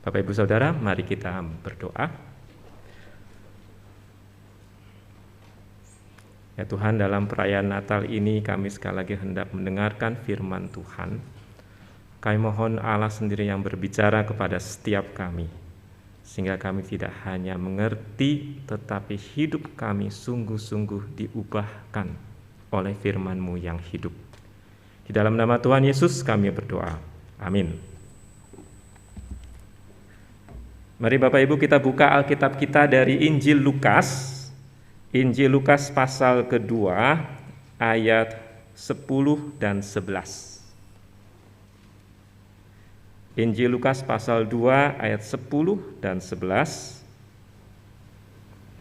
Bapak Ibu Saudara, mari kita berdoa. Ya Tuhan, dalam perayaan Natal ini kami sekali lagi hendak mendengarkan firman Tuhan. Kami mohon Allah sendiri yang berbicara kepada setiap kami, sehingga kami tidak hanya mengerti, tetapi hidup kami sungguh-sungguh diubahkan oleh firman-Mu yang hidup. Di dalam nama Tuhan Yesus kami berdoa. Amin. Mari Bapak Ibu kita buka Alkitab kita dari Injil Lukas. Injil Lukas pasal kedua ayat 10 dan 11. Injil Lukas pasal 2 ayat 10 dan 11.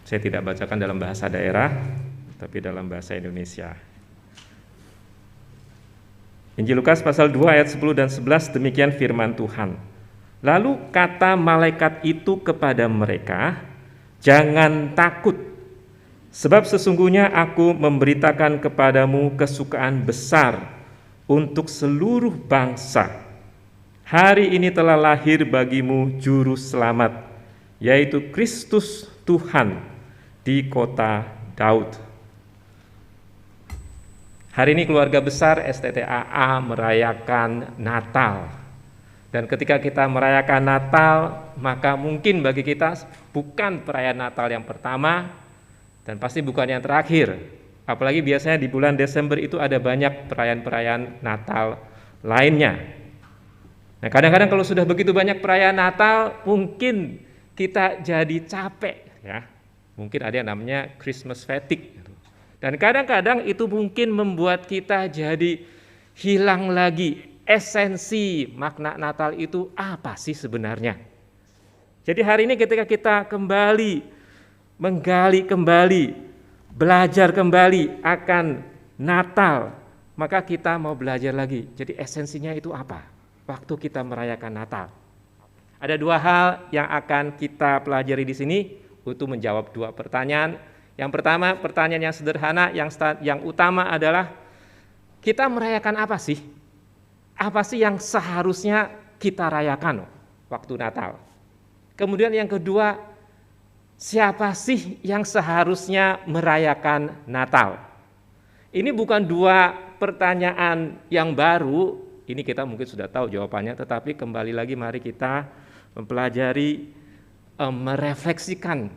Saya tidak bacakan dalam bahasa daerah, tapi dalam bahasa Indonesia. Injil Lukas pasal 2 ayat 10 dan 11, demikian firman Tuhan. Lalu kata malaikat itu kepada mereka, "Jangan takut, sebab sesungguhnya aku memberitakan kepadamu kesukaan besar untuk seluruh bangsa. Hari ini telah lahir bagimu juru selamat, yaitu Kristus Tuhan di kota Daud." Hari ini keluarga besar STTAA merayakan Natal. Dan ketika kita merayakan Natal, maka mungkin bagi kita bukan perayaan Natal yang pertama dan pasti bukan yang terakhir. Apalagi biasanya di bulan Desember itu ada banyak perayaan-perayaan Natal lainnya. Nah, kadang-kadang kalau sudah begitu banyak perayaan Natal, mungkin kita jadi capek, ya. Mungkin ada yang namanya Christmas fatigue. Dan kadang-kadang itu mungkin membuat kita jadi hilang lagi esensi makna Natal itu apa sih sebenarnya. Jadi hari ini ketika kita kembali menggali kembali, belajar kembali akan Natal, maka kita mau belajar lagi. Jadi esensinya itu apa waktu kita merayakan Natal? Ada dua hal yang akan kita pelajari di sini untuk menjawab dua pertanyaan. Yang pertama, pertanyaan yang sederhana, yang utama adalah kita merayakan apa sih? Apa sih yang seharusnya kita rayakan waktu Natal? Kemudian yang kedua, siapa sih yang seharusnya merayakan Natal? Ini bukan dua pertanyaan yang baru, ini kita mungkin sudah tahu jawabannya, tetapi kembali lagi mari kita mempelajari, merefleksikan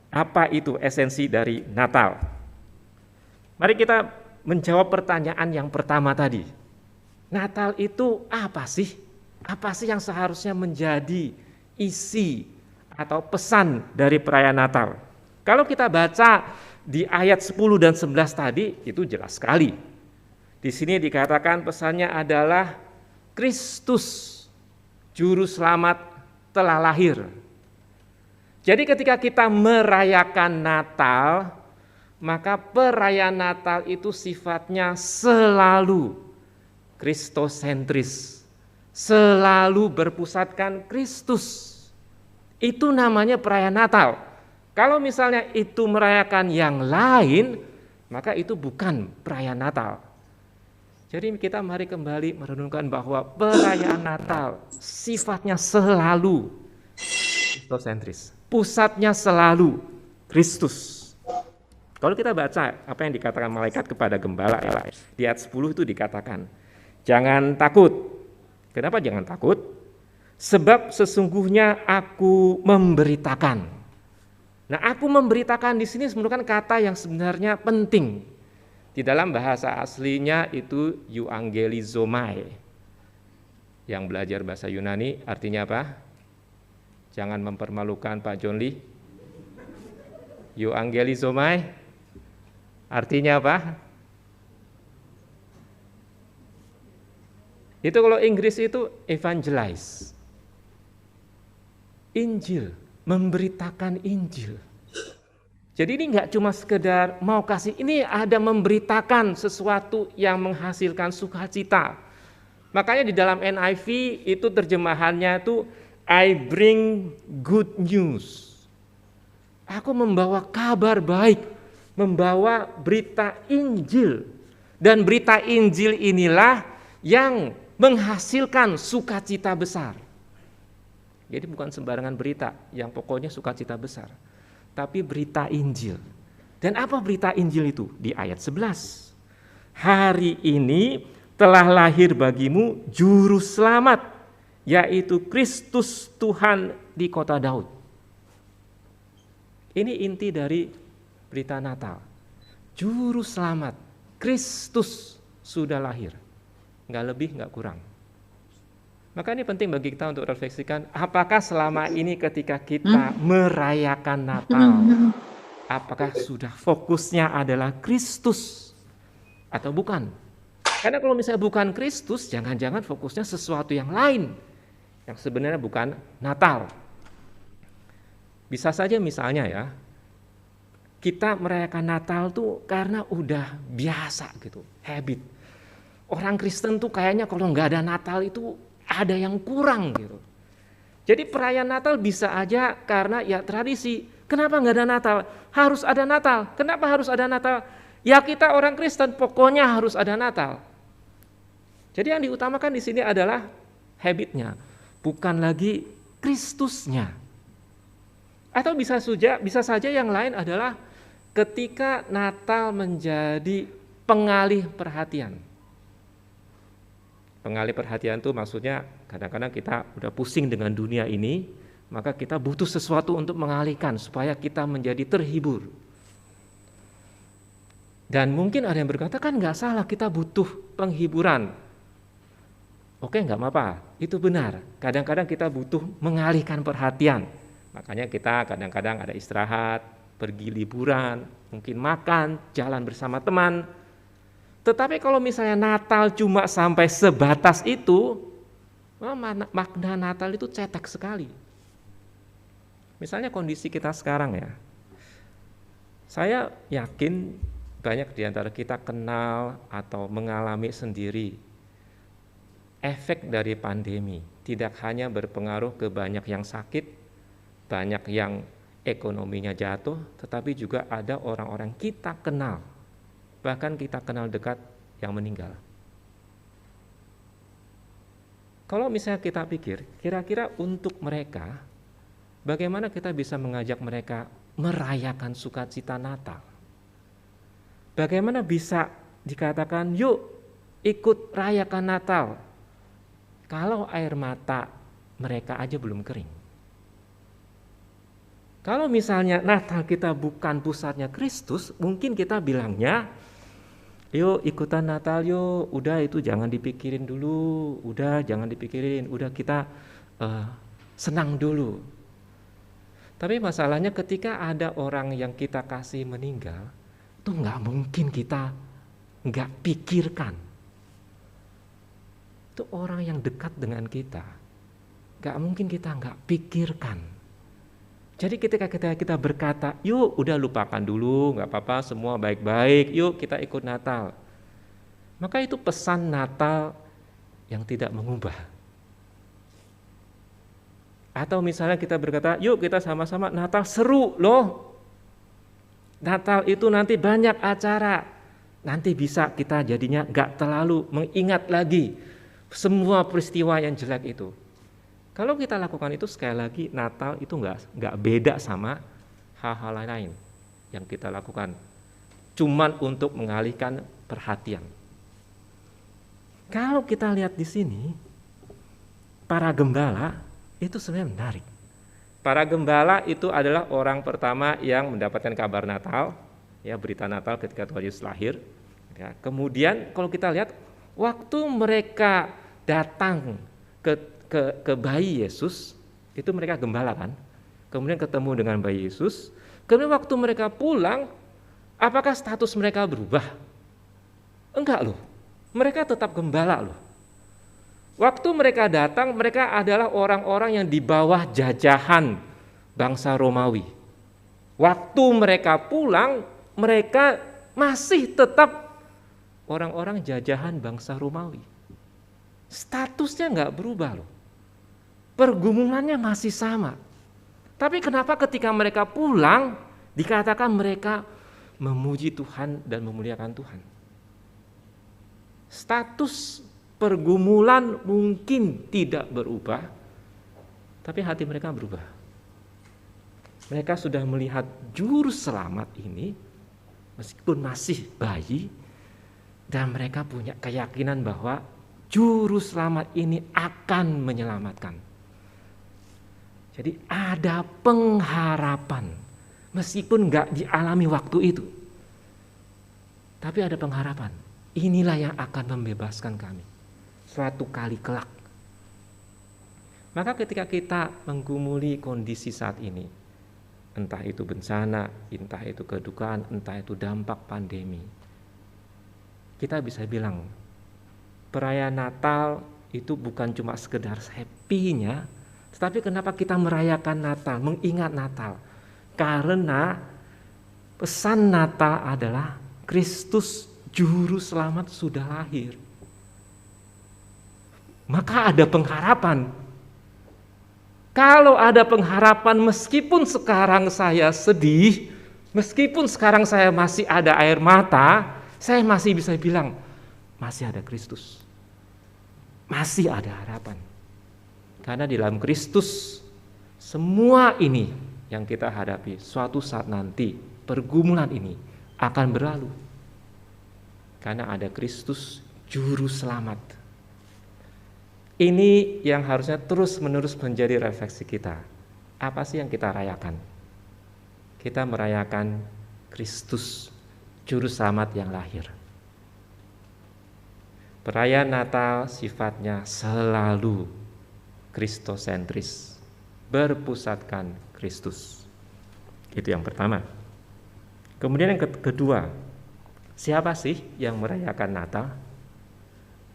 apa itu esensi dari Natal. Mari kita menjawab pertanyaan yang pertama tadi. Natal itu apa sih? Apa sih yang seharusnya menjadi isi atau pesan dari perayaan Natal? Kalau kita baca di ayat 10 dan 11 tadi, itu jelas sekali. Di sini dikatakan pesannya adalah Kristus, Juru Selamat telah lahir. Jadi ketika kita merayakan Natal, maka perayaan Natal itu sifatnya selalu kristosentris, selalu berpusatkan Kristus. Itu namanya perayaan Natal. Kalau misalnya itu merayakan yang lain, maka itu bukan perayaan Natal. Jadi kita mari kembali merenungkan bahwa perayaan Natal sifatnya selalu kristosentris, pusatnya selalu Kristus. Kalau kita baca apa yang dikatakan malaikat kepada gembala, di ayat 10 itu dikatakan, "Jangan takut." Kenapa jangan takut? Sebab sesungguhnya aku memberitakan. Nah, aku memberitakan di sini merupakan kata yang sebenarnya penting. Di dalam bahasa aslinya itu euangelizomai. Yang belajar bahasa Yunani artinya apa? Jangan mempermalukan Pak John Lee. Euangelizomai artinya apa? Itu kalau Inggris itu evangelize. Injil, memberitakan Injil. Jadi ini enggak cuma sekedar mau kasih, ini ada memberitakan sesuatu yang menghasilkan sukacita. Makanya di dalam NIV itu terjemahannya itu I bring good news. Aku membawa kabar baik, membawa berita Injil. Dan berita Injil inilah yang menghasilkan sukacita besar. Jadi bukan sembarangan berita yang pokoknya sukacita besar, tapi berita Injil. Dan apa berita Injil itu? Di ayat 11. Hari ini telah lahir bagimu juru selamat, yaitu Kristus Tuhan di kota Daud. Ini inti dari berita Natal. Juru selamat, Kristus sudah lahir. Nggak lebih, nggak kurang. Maka ini penting bagi kita untuk refleksikan, apakah selama ini ketika kita merayakan Natal, apakah sudah fokusnya adalah Kristus atau bukan? Karena kalau misalnya bukan Kristus, jangan-jangan fokusnya sesuatu yang lain, yang sebenarnya bukan Natal. Bisa saja misalnya ya, kita merayakan Natal tuh karena udah biasa gitu, habit. Orang Kristen tuh kayaknya kalau nggak ada Natal itu ada yang kurang gitu. Jadi perayaan Natal bisa aja karena ya tradisi. Kenapa nggak ada Natal? Harus ada Natal. Kenapa harus ada Natal? Ya kita orang Kristen pokoknya harus ada Natal. Jadi yang diutamakan di sini adalah habitnya, bukan lagi Kristusnya. Atau bisa saja yang lain adalah ketika Natal menjadi pengalih perhatian. Pengalih perhatian itu maksudnya kadang-kadang kita udah pusing dengan dunia ini, maka kita butuh sesuatu untuk mengalihkan supaya kita menjadi terhibur. Dan mungkin ada yang berkata kan nggak salah kita butuh penghiburan. Oke, nggak apa-apa, itu benar. Kadang-kadang kita butuh mengalihkan perhatian. Makanya kita kadang-kadang ada istirahat, pergi liburan, mungkin makan, jalan bersama teman. Tetapi kalau misalnya Natal cuma sampai sebatas itu, makna Natal itu cetek sekali. Misalnya kondisi kita sekarang ya, saya yakin banyak di antara kita kenal atau mengalami sendiri efek dari pandemi. Tidak hanya berpengaruh ke banyak yang sakit, banyak yang ekonominya jatuh, tetapi juga ada orang-orang kita kenal, bahkan kita kenal dekat yang meninggal. Kalau misalnya kita pikir, kira-kira untuk mereka, bagaimana kita bisa mengajak mereka merayakan sukacita Natal? Bagaimana bisa dikatakan, yuk ikut rayakan Natal, kalau air mata mereka aja belum kering? Kalau misalnya Natal kita bukan pusatnya Kristus, mungkin kita bilangnya, yuk ikutan Natal yuk, udah itu jangan dipikirin dulu, udah jangan dipikirin, udah kita senang dulu. Tapi masalahnya ketika ada orang yang kita kasih meninggal, itu nggak mungkin kita nggak pikirkan. Itu orang yang dekat dengan kita, nggak mungkin kita nggak pikirkan. Jadi ketika kita berkata, yuk udah lupakan dulu, nggak apa-apa, semua baik-baik, yuk kita ikut Natal. Maka itu pesan Natal yang tidak mengubah. Atau misalnya kita berkata, yuk kita sama-sama Natal seru loh. Natal itu nanti banyak acara, nanti bisa kita jadinya nggak terlalu mengingat lagi semua peristiwa yang jelek itu. Kalau kita lakukan itu sekali lagi Natal itu nggak beda sama hal-hal lain yang kita lakukan, cuman untuk mengalihkan perhatian. Kalau kita lihat di sini, para gembala itu sebenarnya menarik. Para gembala itu adalah orang pertama yang mendapatkan kabar Natal, ya berita Natal ketika Tuhan Yesus lahir. Ya, kemudian kalau kita lihat waktu mereka datang ke bayi Yesus, itu mereka gembala kan, kemudian ketemu dengan bayi Yesus, kemudian waktu mereka pulang, apakah status mereka berubah? Enggak loh, mereka tetap gembala loh. Waktu mereka datang, mereka adalah orang-orang yang di bawah jajahan bangsa Romawi. Waktu mereka pulang, mereka masih tetap orang-orang jajahan bangsa Romawi. Statusnya enggak berubah loh. Pergumulannya masih sama. Tapi kenapa ketika mereka pulang dikatakan mereka memuji Tuhan dan memuliakan Tuhan? Status pergumulan mungkin tidak berubah, Tapi hati mereka berubah. Mereka sudah melihat juru selamat ini, meskipun masih bayi, dan mereka punya keyakinan bahwa juru selamat ini akan menyelamatkan. Jadi ada pengharapan, meskipun nggak dialami waktu itu. Tapi ada pengharapan, inilah yang akan membebaskan kami suatu kali kelak. Maka ketika kita menggumuli kondisi saat ini, entah itu bencana, entah itu kedukaan, entah itu dampak pandemi, kita bisa bilang perayaan Natal itu bukan cuma sekedar happy-nya, tetapi kenapa kita merayakan Natal, mengingat Natal? Karena pesan Natal adalah Kristus Juru Selamat sudah lahir. Maka ada pengharapan. Kalau ada pengharapan, meskipun sekarang saya sedih, meskipun sekarang saya masih ada air mata, saya masih bisa bilang, masih ada Kristus. Masih ada harapan. Karena di dalam Kristus, semua ini yang kita hadapi, suatu saat nanti, pergumulan ini akan berlalu. Karena ada Kristus, Juru Selamat. Ini yang harusnya terus-menerus menjadi refleksi kita. Apa sih yang kita rayakan? Kita merayakan Kristus, Juru Selamat yang lahir. Perayaan Natal sifatnya selalu kristosentris, berpusatkan Kristus. Itu yang pertama. Kemudian yang kedua, siapa sih yang merayakan Natal?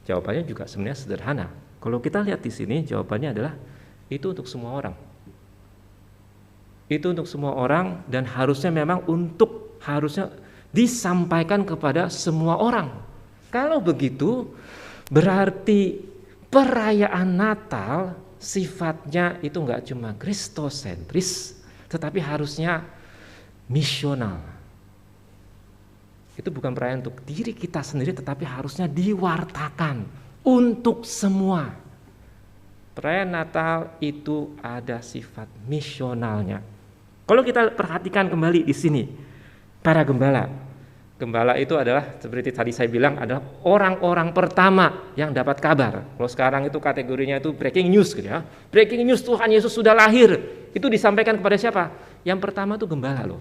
Jawabannya juga sebenarnya sederhana. Kalau kita lihat di sini, jawabannya adalah itu untuk semua orang. Itu untuk semua orang dan harusnya memang harusnya disampaikan kepada semua orang. Kalau begitu, berarti perayaan Natal sifatnya itu enggak cuma kristosentris, tetapi harusnya misional. Itu bukan perayaan untuk diri kita sendiri, tetapi harusnya diwartakan untuk semua. Perayaan Natal itu ada sifat misionalnya. Kalau kita perhatikan kembali di sini, para gembala. Gembala itu adalah seperti tadi saya bilang adalah orang-orang pertama yang dapat kabar. Kalau sekarang itu kategorinya itu breaking news gitu ya. Breaking news Tuhan Yesus sudah lahir. Itu disampaikan kepada siapa? Yang pertama itu gembala loh.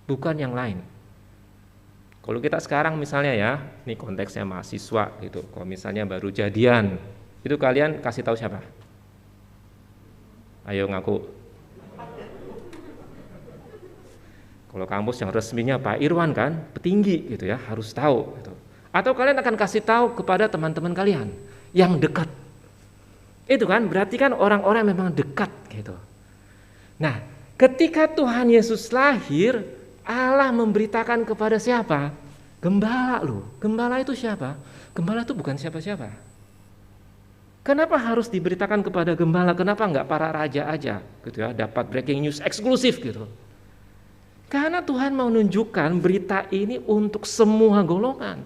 Bukan yang lain. Kalau kita sekarang misalnya ya, ini konteksnya mahasiswa gitu. Kalau misalnya baru jadian, itu kalian kasih tahu siapa? Ayo ngaku. Kalau kampus yang resminya Pak Irwan kan, petinggi gitu ya, harus tahu gitu. Atau kalian akan kasih tahu kepada teman-teman kalian yang dekat. Itu kan berarti kan orang-orang memang dekat gitu. Nah, ketika Tuhan Yesus lahir, Allah memberitakan kepada siapa? Gembala loh. Gembala itu siapa? Gembala itu bukan siapa-siapa. Kenapa harus diberitakan kepada gembala? Kenapa enggak para raja aja gitu ya, dapat breaking news eksklusif gitu? Karena Tuhan mau menunjukkan berita ini untuk semua golongan.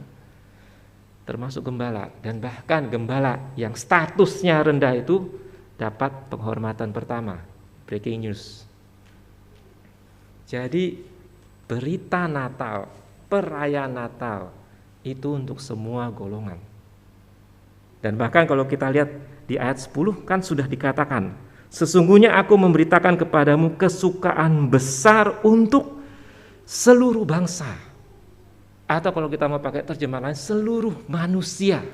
Termasuk gembala, dan bahkan gembala yang statusnya rendah itu dapat penghormatan pertama, breaking news. Jadi berita Natal, perayaan Natal itu untuk semua golongan. Dan bahkan kalau kita lihat di ayat 10 kan sudah dikatakan, sesungguhnya aku memberitakan kepadamu kesukaan besar untuk seluruh bangsa. Atau kalau kita mau pakai terjemahan lain, seluruh manusia.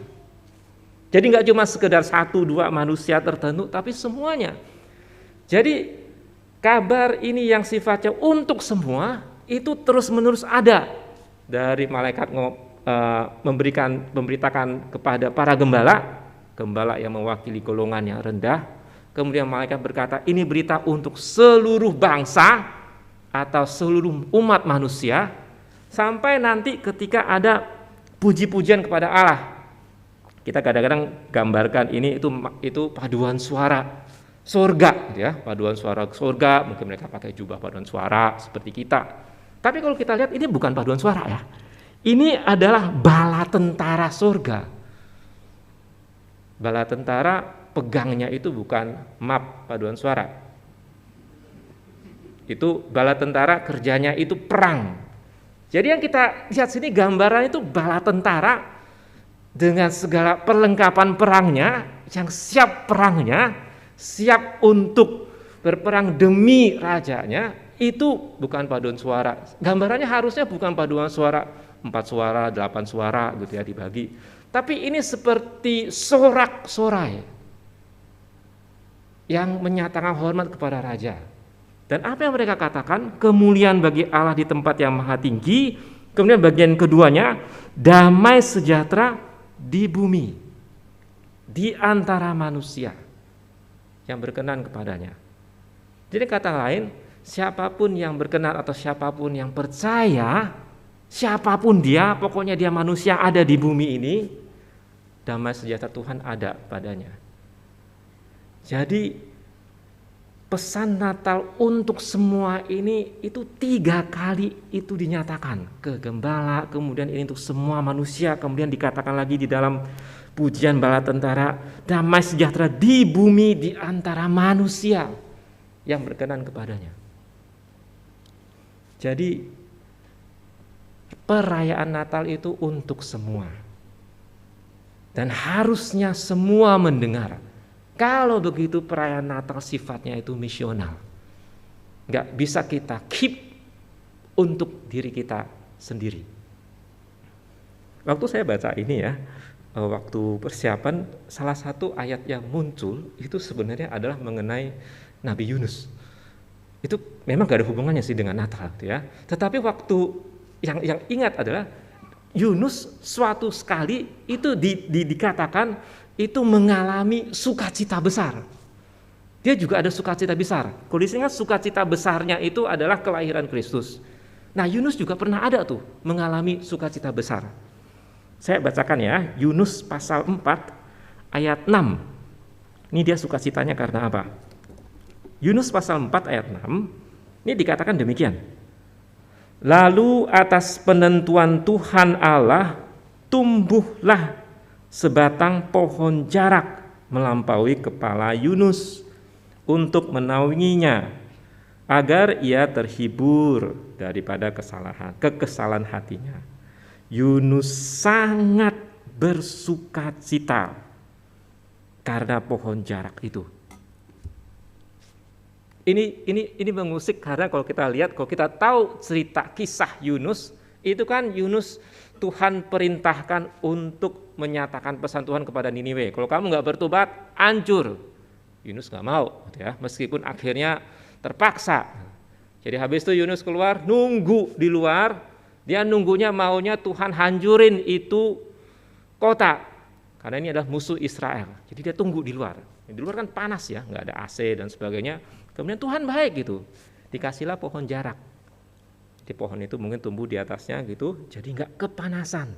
Jadi nggak cuma sekedar 1-2 manusia tertentu, tapi semuanya. Jadi kabar ini yang sifatnya untuk semua, itu terus-menerus ada dari malaikat memberitakan kepada para gembala yang mewakili golongan yang rendah. Kemudian malaikat berkata, ini berita untuk seluruh bangsa atau seluruh umat manusia, sampai nanti ketika ada puji-pujian kepada Allah. Kita kadang-kadang gambarkan ini itu paduan suara surga, gitu ya, paduan suara surga. Mungkin mereka pakai jubah paduan suara seperti kita. Tapi kalau kita lihat ini bukan paduan suara ya. Ini adalah bala tentara surga. Bala tentara pegangnya itu bukan map paduan suara. Itu bala tentara kerjanya itu perang. Jadi yang kita lihat sini gambaran itu bala tentara dengan segala perlengkapan perangnya, yang siap perangnya, siap untuk berperang demi rajanya, itu bukan paduan suara. Gambarannya harusnya bukan paduan suara 4 suara, 8 suara gitu ya dibagi. Tapi ini seperti sorak-sorai yang menyatakan hormat kepada raja. Dan apa yang mereka katakan? Kemuliaan bagi Allah di tempat yang maha tinggi. Kemudian bagian keduanya, damai sejahtera di bumi, di antara manusia yang berkenan kepadanya. Jadi kata lain, siapapun yang berkenan atau siapapun yang percaya, siapapun dia, pokoknya dia manusia ada di bumi ini, damai sejahtera Tuhan ada padanya. Jadi pesan Natal untuk semua ini itu 3 kali itu dinyatakan ke gembala, kemudian ini untuk semua manusia, kemudian dikatakan lagi di dalam pujian bala tentara, damai sejahtera di bumi di antara manusia yang berkenan kepadanya. Jadi perayaan Natal itu untuk semua. Dan harusnya semua mendengar. Kalau begitu perayaan Natal sifatnya itu misional. Nggak bisa kita keep untuk diri kita sendiri. Waktu saya baca ini ya, waktu persiapan, salah satu ayat yang muncul itu sebenarnya adalah mengenai Nabi Yunus. Itu memang gak ada hubungannya sih dengan Natal ya. Tetapi waktu yang ingat adalah Yunus suatu sekali itu dikatakan itu mengalami sukacita besar. Dia juga ada sukacita besar. Kondisinya sukacita besarnya itu adalah kelahiran Kristus. Nah, Yunus juga pernah ada tuh mengalami sukacita besar. Saya bacakan ya, Yunus pasal 4 ayat 6. Ini dia sukacitanya karena apa? Yunus pasal 4 ayat 6, ini dikatakan demikian. Lalu atas penentuan Tuhan Allah tumbuhlah sebatang pohon jarak melampaui kepala Yunus untuk menaunginya agar ia terhibur daripada kekesalan hatinya. Yunus sangat bersukacita karena pohon jarak itu. Ini mengusik karena kalau kita lihat, kalau kita tahu cerita kisah Yunus, itu kan Yunus Tuhan perintahkan untuk menyatakan pesan Tuhan kepada Niniwe. Kalau kamu nggak bertobat, hancur. Yunus nggak mau, ya, meskipun akhirnya terpaksa. Jadi habis itu Yunus keluar, nunggu di luar. Dia nunggunya maunya Tuhan hancurin itu kota, karena ini adalah musuh Israel. Jadi dia tunggu di luar. Di luar kan panas ya, nggak ada AC dan sebagainya. Kemudian Tuhan baik gitu, dikasihlah pohon jarak. Di pohon itu mungkin tumbuh di atasnya gitu, jadi nggak kepanasan.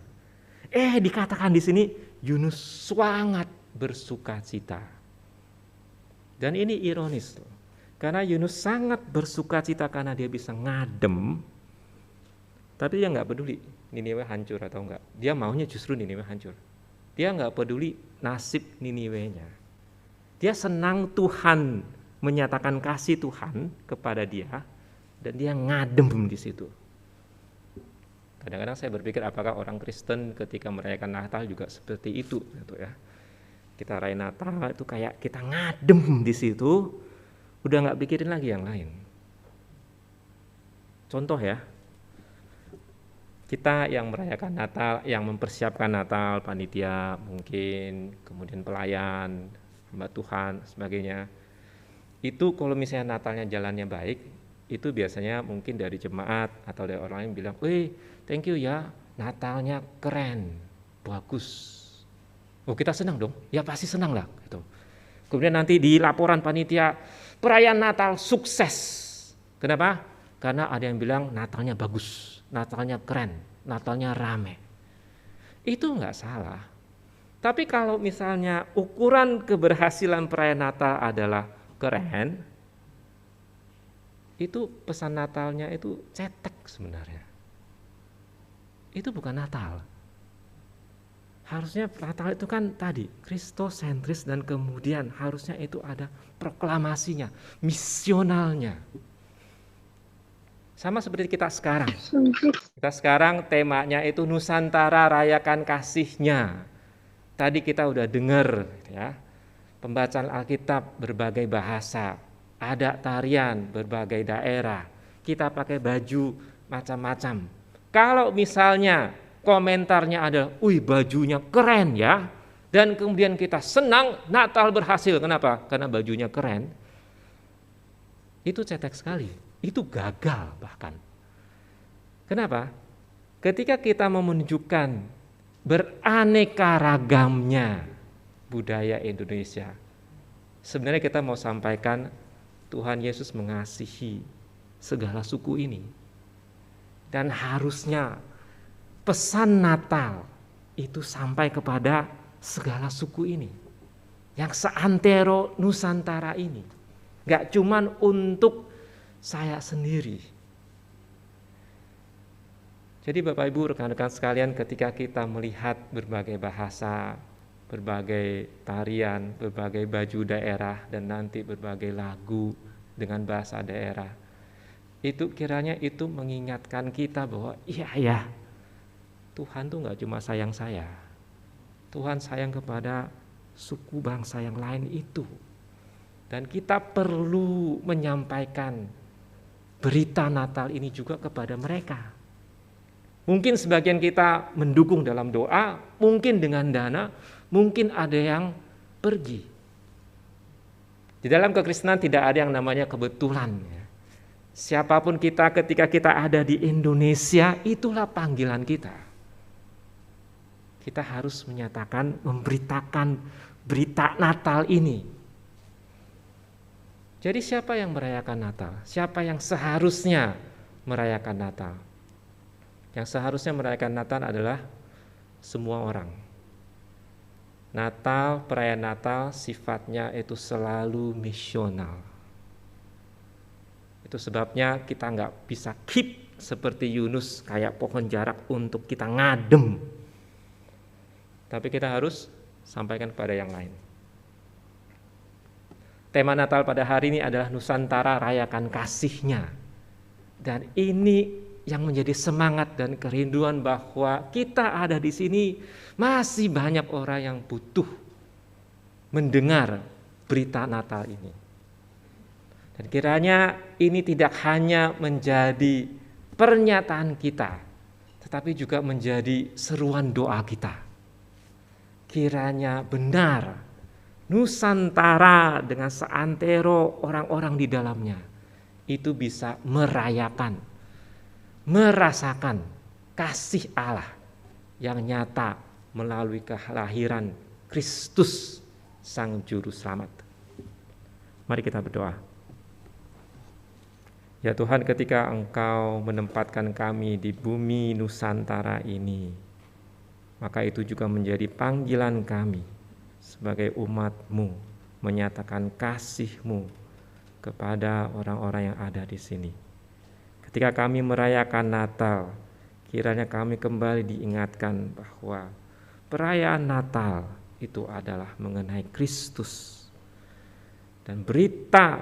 Dikatakan di sini Yunus sangat bersukacita. Dan ini ironis, karena Yunus sangat bersukacita karena dia bisa ngadem, tapi dia nggak peduli Niniwe hancur atau enggak. Dia maunya justru Niniwe hancur. Dia nggak peduli nasib Niniwenya. Dia senang Tuhan menyatakan kasih Tuhan kepada dia, dan dia ngadem di situ. Kadang-kadang saya berpikir apakah orang Kristen ketika merayakan Natal juga seperti itu gitu ya. Kita rayain Natal itu kayak kita ngadem di situ, udah nggak pikirin lagi yang lain. Contoh ya, kita yang merayakan Natal, yang mempersiapkan Natal, panitia mungkin, kemudian pelayan, hamba Tuhan, sebagainya. Itu kalau misalnya Natalnya jalannya baik, itu biasanya mungkin dari jemaat atau dari orang lain bilang, thank you ya, Natalnya keren, bagus. Oh, kita senang dong, ya pasti senang lah gitu. Kemudian nanti di laporan panitia, perayaan Natal sukses. Kenapa? Karena ada yang bilang Natalnya bagus, Natalnya keren, Natalnya rame. Itu nggak salah. Tapi kalau misalnya ukuran keberhasilan perayaan Natal adalah keren, itu pesan Natalnya itu cetek sebenarnya. Itu bukan Natal. Harusnya Natal itu kan tadi kristosentris, dan kemudian harusnya itu ada proklamasinya, misionalnya. Sama seperti kita sekarang. Kita sekarang temanya itu Nusantara rayakan kasihnya. Tadi kita udah dengar ya, pembacaan Alkitab berbagai bahasa, ada tarian berbagai daerah, kita pakai baju macam-macam. Kalau misalnya komentarnya adalah, "Wih, bajunya keren ya," dan kemudian kita senang Natal berhasil. Kenapa? Karena bajunya keren. Itu cetek sekali, itu gagal bahkan. Kenapa? Ketika kita mau menunjukkan beraneka ragamnya budaya Indonesia, sebenarnya kita mau sampaikan Tuhan Yesus mengasihi segala suku ini. Dan harusnya pesan Natal itu sampai kepada segala suku ini, yang seantero Nusantara ini. Gak cuman untuk saya sendiri. Jadi Bapak Ibu, rekan-rekan sekalian, ketika kita melihat berbagai bahasa, berbagai tarian, berbagai baju daerah, dan nanti berbagai lagu dengan bahasa daerah, itu kiranya itu mengingatkan kita bahwa iya, Tuhan tuh gak cuma sayang saya, Tuhan sayang kepada suku bangsa yang lain itu. Dan kita perlu menyampaikan berita Natal ini juga kepada mereka. Mungkin sebagian kita mendukung dalam doa, mungkin dengan dana, mungkin ada yang pergi. Di dalam kekristenan tidak ada yang namanya kebetulan. Siapapun kita ketika kita ada di Indonesia, itulah panggilan kita. Kita harus menyatakan, memberitakan berita Natal ini. Jadi siapa yang merayakan Natal? Siapa yang seharusnya merayakan Natal? Yang seharusnya merayakan Natal adalah semua orang. Natal, perayaan Natal sifatnya itu selalu misional. Itu sebabnya kita nggak bisa keep seperti Yunus kayak pohon jarak untuk kita ngadem. Tapi kita harus sampaikan kepada yang lain. Tema Natal pada hari ini adalah Nusantara rayakan kasihnya. Dan ini yang menjadi semangat dan kerinduan bahwa kita ada di sini, masih banyak orang yang butuh mendengar berita Natal ini. Dan kiranya ini tidak hanya menjadi pernyataan kita, tetapi juga menjadi seruan doa kita. Kiranya benar Nusantara dengan seantero orang-orang di dalamnya itu bisa merayakan, merasakan kasih Allah yang nyata melalui kelahiran Kristus Sang Juru Selamat. Mari kita berdoa. Ya Tuhan, ketika Engkau menempatkan kami di bumi Nusantara ini, maka itu juga menjadi panggilan kami sebagai umat-Mu menyatakan kasih-Mu kepada orang-orang yang ada di sini. Ketika kami merayakan Natal, kiranya kami kembali diingatkan bahwa perayaan Natal itu adalah mengenai Kristus. Dan berita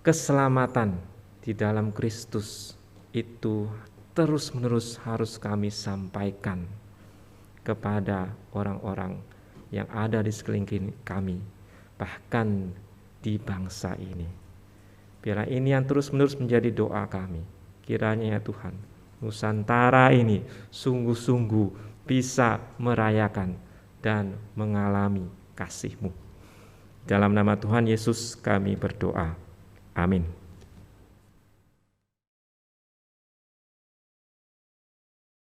keselamatan di dalam Kristus itu terus-menerus harus kami sampaikan kepada orang-orang yang ada di sekeliling kami, bahkan di bangsa ini. Biarlah ini yang terus-menerus menjadi doa kami. Kiranya ya Tuhan, Nusantara ini sungguh-sungguh bisa merayakan dan mengalami kasih-Mu. Dalam nama Tuhan Yesus kami berdoa. Amin.